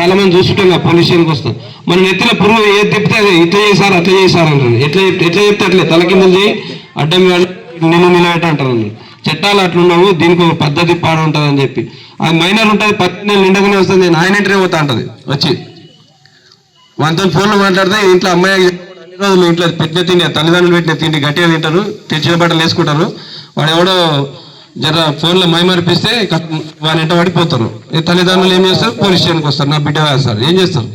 చాలా మంది చూస్తుంటాం కదా పోలీస్ స్టేషన్కి వస్తాం, మన నెత్తిన పురుగు ఏది తిప్పితే అది ఇట్లా చేశారు అట్లా చేశారు అంటారు. ఎట్లా చెప్తే అట్లే తల కింద చేయి అడ్డం నిన్ను నిలబెట్ట అంటారు. చట్టాలు అట్లున్నావు, దీనికి ఒక పద్ధతి పాడు ఉంటుంది అని చెప్పి. అది మైనర్ ఉంటుంది, 18 నిండగానే వస్తుంది, ఆయన ఎంట్రీ పోతా ఉంటుంది వచ్చి వాళ్ళతో ఫోన్లో మాట్లాడితే ఇంట్లో అమ్మాయి అన్ని రోజులు ఇంట్లో పెట్టిన తిండి తల్లిదండ్రులు పెట్టిన తిండి గట్టిగా తింటారు, తెచ్చిన బట్టలు వేసుకుంటారు. వాడు ఎవడో జర ఫోన్లో మైమరిపిస్తే వాని ఇంట పడిపోతారు. తల్లిదండ్రులు ఏం చేస్తారు, పోలీస్ స్టేషన్కి వస్తారు, నా బిడ్డ వేస్తారు. ఏం చేస్తారు,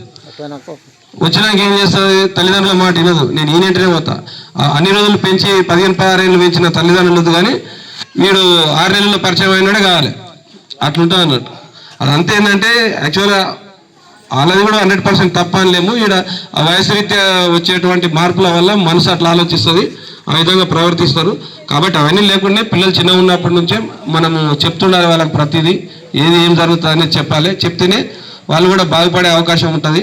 వచ్చినాక ఏం చేస్తుంది, తల్లిదండ్రుల మాట వినదు, నేను ఈయనంటనే పోతా. అన్ని రోజులు పెంచి 15-16 ఏళ్ళు పెంచిన తల్లిదండ్రులు కానీ వీడు 6 నెలల్లో పరిచయం అయినాడే కావాలి, అట్లుంటుంది అన్నట్టు. అదంతా ఏంటంటే యాక్చువల్గా వాళ్ళది కూడా 100% తప్ప అనలేము. ఇక్కడ ఆ వయసు రీత్యా వచ్చేటువంటి మార్పుల వల్ల మనసు అట్లా ఆలోచిస్తుంది, ఆ విధంగా ప్రవర్తిస్తారు. కాబట్టి అవన్నీ లేకుండా పిల్లలు చిన్నగా ఉన్నప్పటి నుంచే మనము చెప్తుండాలి వాళ్ళకి, ప్రతిదీ ఏం జరుగుతుంది అనేది చెప్పాలి. చెప్తేనే వాళ్ళు కూడా బాగుపడే అవకాశం ఉంటుంది.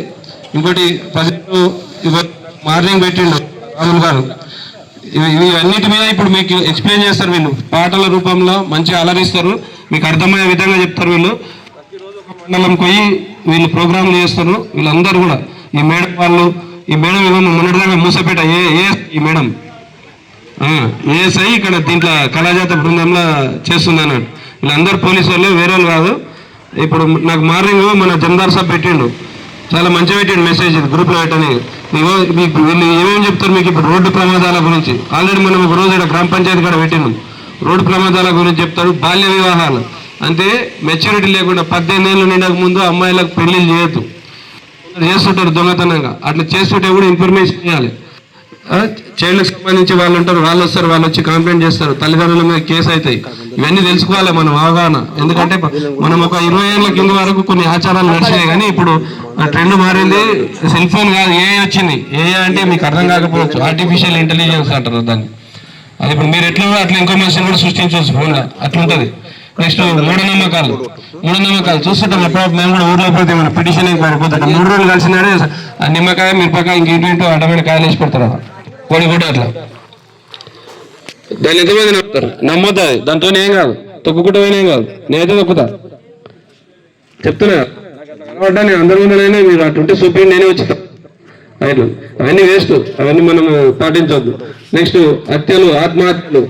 ఇంకోటి మార్నింగ్ పెట్టిండు రాహుల్ గారు, ఇవన్నిటి మీద ఇప్పుడు మీకు ఎక్స్ప్లెయిన్ చేస్తారు. వీళ్ళు పాటల రూపంలో మంచిగా అలరిస్తారు, మీకు అర్థమయ్యే విధంగా చెప్తారు. వీళ్ళు మండలం పోయి వీళ్ళు ప్రోగ్రాంలు చేస్తారు. వీళ్ళందరూ కూడా ఈ మేడం వాళ్ళు, ఈ మేడం ఏమో మొన్నటిదాకా మూసపేట ఈ మేడం ఏఎస్ఐ ఇక్కడ దీంట్లో కళాజాత బృందంలో చేస్తుంది అన్నాడు. వీళ్ళందరూ పోలీసు వాళ్ళు, వేరే వాళ్ళు కాదు. ఇప్పుడు నాకు మార్నింగ్ మన జమదార్ సాబ్ పెట్టిండు, చాలా మంచిగా పెట్టిండు మెసేజ్ గ్రూప్లో పెట్టని. మీకు వీళ్ళు ఏమేమి చెప్తారు మీకు ఇప్పుడు రోడ్డు ప్రమాదాల గురించి. ఆల్రెడీ మనం ఒక రోజు ఇక్కడ గ్రామ పంచాయతీ కూడా పెట్టినాం, రోడ్డు ప్రమాదాల గురించి చెప్తారు. బాల్య వివాహాలు అంటే మెచ్యూరిటీ లేకుండా 18 ఏళ్ళు నిండక ముందు అమ్మాయిలకు పెళ్లిళ్ళు చేయొద్దు, చేస్తుంటారు దొంగతనంగా. అట్లా చేస్తుంటే కూడా ఇన్ఫర్మేషన్ ఇవ్వాలి. చైల్డ్కి సంబంధించి వాళ్ళు ఉంటారు, వాళ్ళు వస్తారు, వాళ్ళు వచ్చి కంప్లైంట్ చేస్తారు, తల్లిదండ్రుల మీద కేసు అవుతాయి. ఇవన్నీ తెలుసుకోవాలి మనం అవగాహన. ఎందుకంటే మనం ఒక 20 ఏళ్ళ కింద వరకు కొన్ని ఆచారాలు నడిచినాయి, కానీ ఇప్పుడు ట్రెండ్ మారింది. సెల్ ఫోన్ కాదు, ఏఐ వచ్చింది. ఏఐ అంటే మీకు అర్థం కాకపోవచ్చు, ఆర్టిఫిషియల్ ఇంటెలిజెన్స్ అంటారు దాన్ని. అది ఇప్పుడు మీరు ఎట్లా అట్లా ఇన్ఫర్మేషన్ కూడా సృష్టించవచ్చు ఫోన్లో, అట్లుంటుంది. నెక్స్ట్ మూఢనమ్మకాలు చూస్తుంటాం. ఎప్పుడప్పుడు మేము కూడా ఊర్లో పోతే మన పిటిషన్ పడిపోతాం. 3 రోజులు కలిసినాడే నిమ్మకాయ మిరపకాయ ఇంకేంటో అడ్డమైన కాయలు వేసి పెడతారు, కోడి కూడా అట్లా. దాన్ని ఎంతమంది నమ్ముతారు, నమ్మొద్దు. అది దాంతో ఏం కాదు, తొక్కుకుంటూ ఏం కాదు. నేనైతే తొక్కుతా చెప్తున్నా, కనబడ్డాను అందరి ముందరైనా. మీరు అటుంటే చూపిండి, నేనే వచ్చి రైట్. అవన్నీ వేస్ట్, అవన్నీ మనము పాటించవద్దు. నెక్స్ట్ హత్యలు, ఆత్మహత్యలు,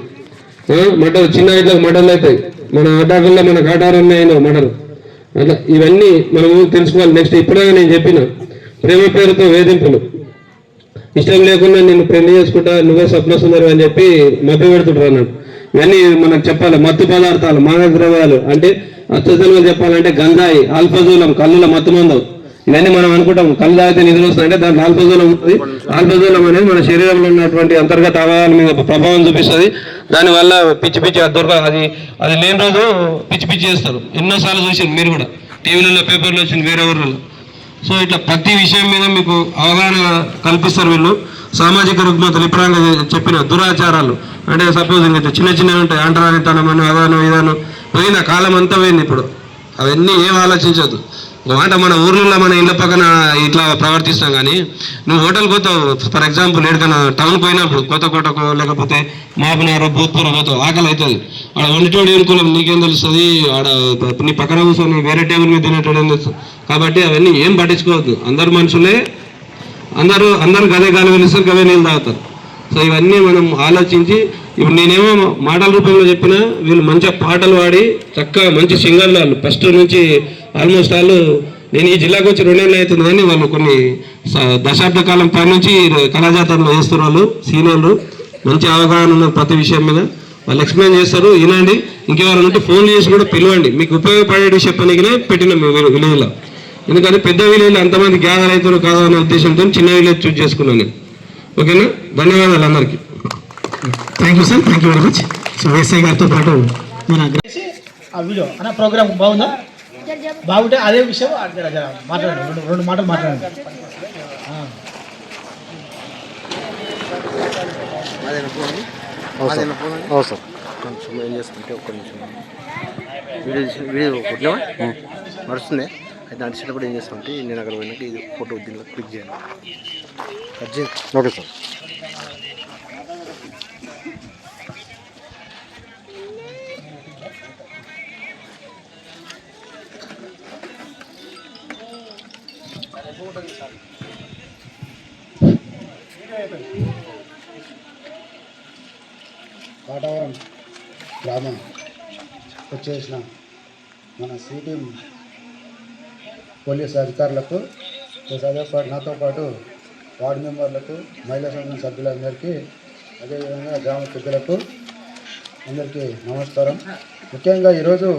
మటలు, చిన్న ఇట్లకు మటలు అవుతాయి. మన అడ్డాకుల్లో మన కాటారన్న అయిన మటలు, అట్లా ఇవన్నీ మనము తెలుసుకోవాలి. నెక్స్ట్ ఇప్పుడే నేను చెప్పిన ప్రేమ పేరుతో వేధింపులు, ఇష్టం లేకుండా నేను పెళ్లి చేసుకుంటా, నువ్వే స్వప్న సుందరి అని చెప్పి మభ్య పెడుతుంటారు అన్నాడు. ఇవన్నీ మనకు చెప్పాలి. మత్తు పదార్థాలు, మాదక ద్రవ్యాలు అంటే అత్యధికంగా చెప్పాలంటే గంజాయి, ఆల్ఫజూలం, కళ్ళుల మత్తు మందం. ఇవన్నీ మనం అనుకుంటాం కళ్ళు తాగితే నిధులు వస్తాయంటే దాంట్లో ఆల్ఫజూలం ఉంటుంది. ఆల్ఫజూలం అనేది మన శరీరంలో ఉన్నటువంటి అంతర్గత అవయవాల మీద ప్రభావం చూపిస్తుంది. దానివల్ల పిచ్చి పిచ్చి అది లేని రోజు పిచ్చి పిచ్చి చేస్తారు. ఎన్నోసార్లు చూసారు మీరు కూడా, టీవీలలో పేపర్లో వచ్చింది వేరే ఊర్లలో. సో ఇట్లా ప్రతి విషయం మీద మీకు అవగాహన కల్పిస్తారు వీళ్ళు. సామాజిక రుగ్మతలు, ఇప్పుడంగా చెప్పిన దురాచారాలు అంటే సపోజ్ ఇంకా చిన్న చిన్నవి ఉంటాయి, అంటరానితనం అని అదానం ఇదానం పోయిన కాలం అంతా పోయింది. ఇప్పుడు అవన్నీ ఏం ఆలోచించద్దు. మాట మన ఊర్లలో మన ఇళ్ళ పక్కన ఇట్లా ప్రవర్తిస్తాం. కానీ నువ్వు హోటల్కి పోతావు, ఫర్ ఎగ్జాంపుల్ ఎక్కడికైనా టౌన్కి పోయినప్పుడు కొత్తకోటకు లేకపోతే మాపునారు భూత్పూర పోతావు, ఆకలి అవుతుంది. ఆడ వండిటోడు ఏనుకోలేం, నీకేం తెలుస్తుంది? ఆడ నీ పక్కన కూర్చొని వేరే టేబుల్ మీద తినేటోడు ఏం తెలుస్తుంది? కాబట్టి అవన్నీ ఏం పట్టించుకోవద్దు. అందరు మనుషులే, అందరూ గదే గాలి వెలుస్తారు, గదే నీళ్ళు తాగుతారు. సో ఇవన్నీ మనం ఆలోచించి, ఇప్పుడు నేనేమో మాటల రూపంలో చెప్పినా, వీళ్ళు మంచిగా పాటలు పాడి చక్కగా మంచి సింగర్లు వాళ్ళు. ఫస్ట్ నుంచి ఆల్మోస్ట్ వాళ్ళు, నేను ఈ జిల్లాకు వచ్చి 2 ఏళ్ళు అవుతుంది, కానీ వాళ్ళు కొన్ని దశాబ్ద కాలం పై నుంచి కళాజాతరలో చేస్తారు. వాళ్ళు సీనియర్లు, మంచి అవగాహన ఉన్న ప్రతి విషయం మీద వాళ్ళు ఎక్స్ప్లెయిన్ చేస్తారు. వినండి. ఇంకెవరైనా ఉంటే ఫోన్లు చేసి కూడా పిలవండి, మీకు ఉపయోగపడే విషయం పనికినే పెట్టినాం విలేజ్లో. ఎందుకంటే పెద్ద విలేజ్లో అంతమంది గ్యాదర్ అవుతారు కాదనే ఉద్దేశంతో చిన్న విలేజ్ చూస్ చేసుకున్నాను నేను. ఓకేనా? ధన్యవాదాలు అందరికీ. Thank you sir, thank you very much. So Vesayya గారితో పాటు మన ఆ వీడియో అన్న ప్రోగ్రామ్ బాగుందా? బాగుంటే అదే విషయం మాట్లాడండి, 2 మాటలు మాట్లాడండి. సార్ కొంచెం ఏం చేస్తుంటే ఒక్క నిమిషం వీడియో కొట్టినావా నడుస్తుంది. అయితే నడిచేటప్పుడు ఏం చేస్తామంటే నేను అక్కడ పోయినాక ఇది ఫోటో దీనిలో క్లిక్ చేయండి. Okay sir. కాటవరం గ్రామం వచ్చేసిన మన సిటీ పోలీస్ అధికారులకు నాతో పాటు వార్డు మెంబర్లకు మహిళా సంఘం సభ్యులందరికీ అదేవిధంగా గ్రామ పెద్దలకు అందరికీ నమస్కారం. ముఖ్యంగా ఈరోజు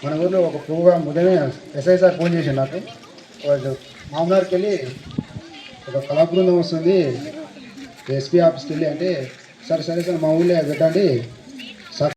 మన ఊళ్ళో ఒక ప్రోగ్రాం ఉదయమే ఎస్ఐ సార్ ఫోన్ చేసి నాకు వాళ్ళు మామూలుకి వెళ్ళి ఒక కళా బృందం వస్తుంది ఎస్పీ ఆఫీస్కి వెళ్ళి అంటే సరే సరే సార్ మా ఊళ్ళో పెట్టండి